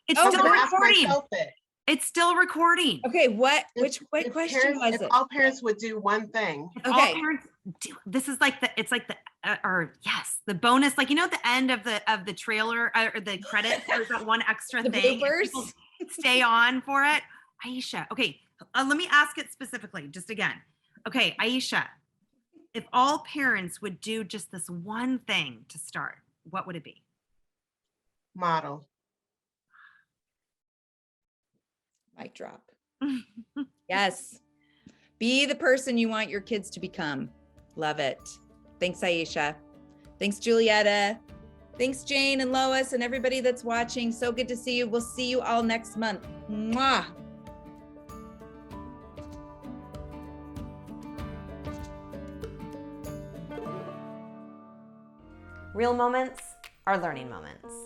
B: It's
A: Oh,
C: I'm
B: still
C: gonna ask
B: recording.
C: myself it.
B: It's still recording.
A: Okay, what
C: If
A: question
C: parents,
A: was
C: if
A: it?
C: all parents would do one thing.
B: If all
A: Okay.
B: parents do, this is like the bonus, like, at the end of the trailer or the credits, there's that one extra
A: The
B: thing. and
A: bloopers?
B: people stay on for it. Aisha, okay, let me ask it specifically, just again. Okay, Aisha, if all parents would do just this one thing to start, what would it be?
C: Model.
A: Mic drop. Yes. Be the person you want your kids to become. Love it. Thanks, Aisha. Thanks, Julietta. Thanks, Jane and Lois and everybody that's watching. So good to see you. We'll see you all next month. Mwah.
G: Real moments are learning moments.